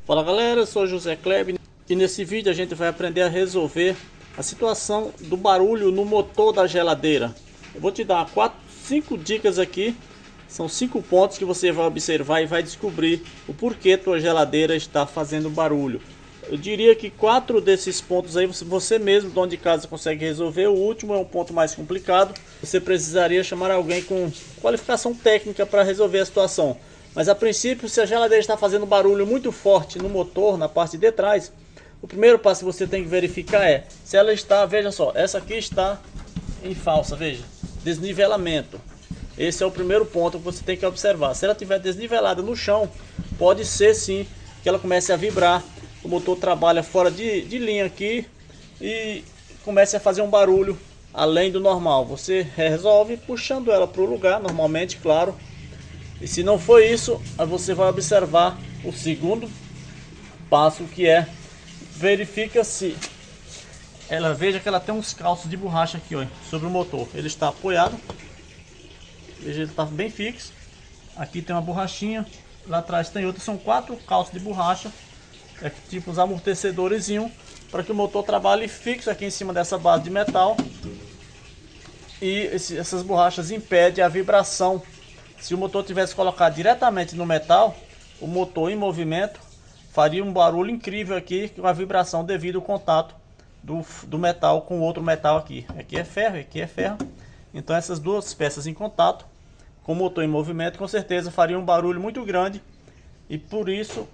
Fala galera, eu sou José Kleber e nesse vídeo a gente vai aprender a resolver a situação do barulho no motor da geladeira. Eu vou te dar 5 dicas aqui, são 5 pontos que você vai observar e vai descobrir o porquê tua geladeira está fazendo barulho. Eu diria que 4 desses pontos aí você mesmo, dono de casa, consegue resolver. O último é um ponto mais complicado. Você precisaria chamar alguém com qualificação técnica para resolver a situação. Mas a princípio, se a geladeira está fazendo barulho muito forte no motor, na parte de trás, o primeiro passo que você tem que verificar é se ela está, veja só, essa aqui está em falsa, veja, desnivelamento. Esse é o primeiro ponto que você tem que observar. Se ela estiver desnivelada no chão, pode ser sim que ela comece a vibrar. O motor trabalha fora de linha aqui e comece a fazer um barulho além do normal. Você resolve puxando ela para o lugar, normalmente, claro. E se não for isso, você vai observar o segundo passo, que é verifica se ela, veja que ela tem uns calços de borracha aqui, ó, sobre o motor. Ele está apoiado, veja, ele está bem fixo. Aqui tem uma borrachinha, lá atrás tem outra, são 4 calços de borracha, tipo os amortecedores, para que o motor trabalhe fixo aqui em cima dessa base de metal. E essas borrachas impedem a vibração. Se o motor tivesse colocado diretamente no metal, o motor em movimento faria um barulho incrível aqui, com a vibração devido ao contato do metal com o outro metal aqui. Aqui é ferro, aqui é ferro. Então essas duas peças em contato, com o motor em movimento, com certeza faria um barulho muito grande. E por isso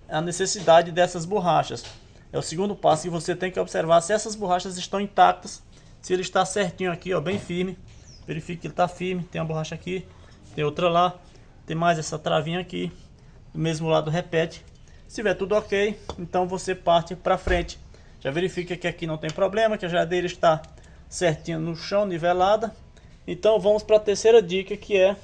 a necessidade dessas borrachas. É o segundo passo que você tem que observar se essas borrachas estão intactas, se ele está certinho aqui, ó, bem firme. Verifique que ele está firme, tem uma borracha aqui. Tem outra lá, tem mais essa travinha aqui, do mesmo lado repete. Se tiver tudo ok, então você parte para frente. Já verifica que aqui não tem problema, que a geladeira está certinha no chão, nivelada. Então vamos para a terceira dica, que é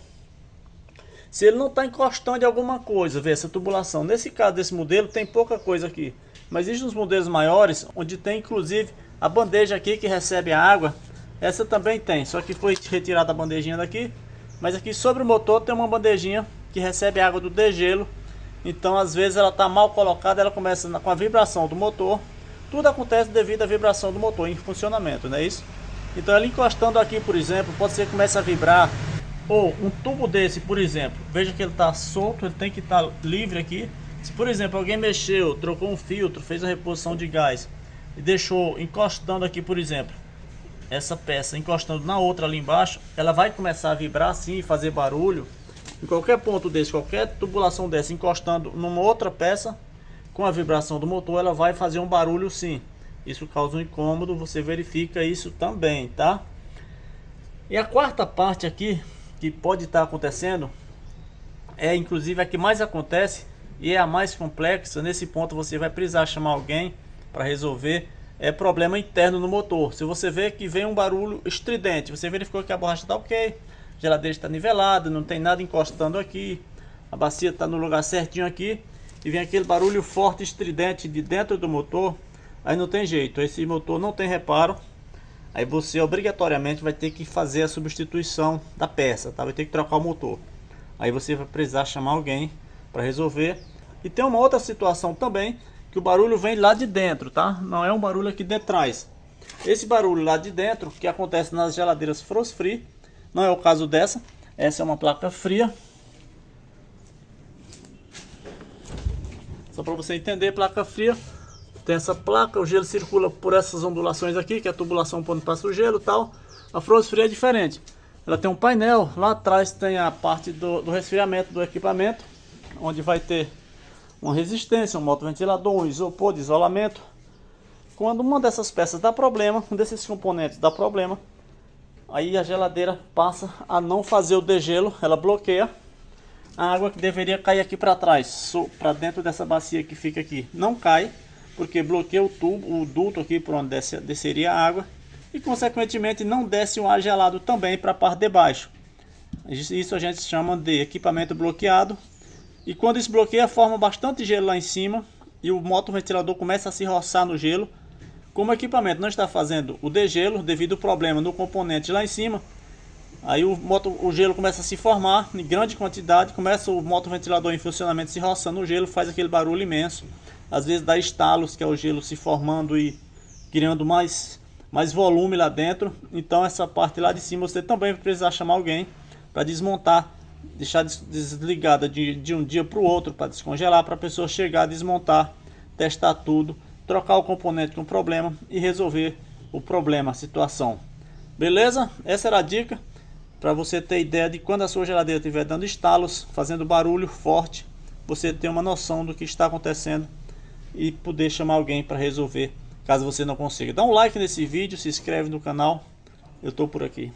se ele não está encostando em alguma coisa, vê essa tubulação. Nesse caso desse modelo tem pouca coisa aqui, mas existem os modelos maiores, onde tem inclusive a bandeja aqui que recebe a água. Essa também tem, só que foi retirada a bandejinha daqui. Mas aqui sobre o motor tem uma bandejinha que recebe água do degelo. Então às vezes ela está mal colocada, ela começa com a vibração do motor. Tudo acontece devido à vibração do motor em funcionamento, não é isso? Então ela encostando aqui, por exemplo, pode ser que comece a vibrar. Ou um tubo desse, por exemplo, veja que ele está solto, ele tem que estar livre aqui. Se por exemplo alguém mexeu, trocou um filtro, fez a reposição de gás e deixou encostando aqui, por exemplo, essa peça encostando na outra ali embaixo, ela vai começar a vibrar assim e fazer barulho. Em qualquer ponto desse, qualquer tubulação dessa encostando numa outra peça, com a vibração do motor, ela vai fazer um barulho sim. Isso causa um incômodo, você verifica isso também, tá? E a quarta parte aqui, que pode estar acontecendo, é inclusive a que mais acontece e é a mais complexa. Nesse ponto você vai precisar chamar alguém para resolver. É problema interno no motor. Se você vê que vem um barulho estridente, você verificou que a borracha está ok, a geladeira está nivelada, não tem nada encostando aqui, a bacia está no lugar certinho aqui, e vem aquele barulho forte, estridente de dentro do motor, aí não tem jeito, esse motor não tem reparo, aí você obrigatoriamente vai ter que fazer a substituição da peça, tá? Vai ter que trocar o motor. Aí você vai precisar chamar alguém para resolver. E tem uma outra situação também, que o barulho vem lá de dentro, tá? Não é um barulho aqui de trás. Esse barulho lá de dentro, que acontece nas geladeiras frost free, não é o caso dessa. Essa é uma placa fria. Só para você entender, placa fria. Tem essa placa, o gelo circula por essas ondulações aqui, que é a tubulação quando passa o gelo e tal. A frost free é diferente. Ela tem um painel, lá atrás tem a parte do resfriamento do equipamento, onde vai ter uma resistência, um motoventilador, um isopor de isolamento. Quando uma dessas peças dá problema, um desses componentes dá problema, aí a geladeira passa a não fazer o degelo, ela bloqueia. A água que deveria cair aqui para trás, para dentro dessa bacia que fica aqui, não cai, porque bloqueia o tubo, o duto aqui por onde desceria a água, e consequentemente não desce o ar gelado também para a parte de baixo. Isso a gente chama de equipamento bloqueado. E quando isso bloqueia, forma bastante gelo lá em cima e o motoventilador começa a se roçar no gelo. Como o equipamento não está fazendo o degelo devido ao problema no componente lá em cima, aí o gelo começa a se formar em grande quantidade, começa o motoventilador em funcionamento se roçando no gelo, faz aquele barulho imenso. às vezes dá estalos, que é o gelo se formando e criando mais volume lá dentro. Então essa parte lá de cima você também vai precisar chamar alguém para desmontar, deixar desligada de um dia para o outro, para descongelar, para a pessoa chegar, desmontar, testar tudo, trocar o componente com problema e resolver o problema, a situação. Beleza? Essa era a dica para você ter ideia de quando a sua geladeira estiver dando estalos, fazendo barulho forte, você ter uma noção do que está acontecendo e poder chamar alguém para resolver, caso você não consiga. Dá um like nesse vídeo, se inscreve no canal. Eu estou por aqui.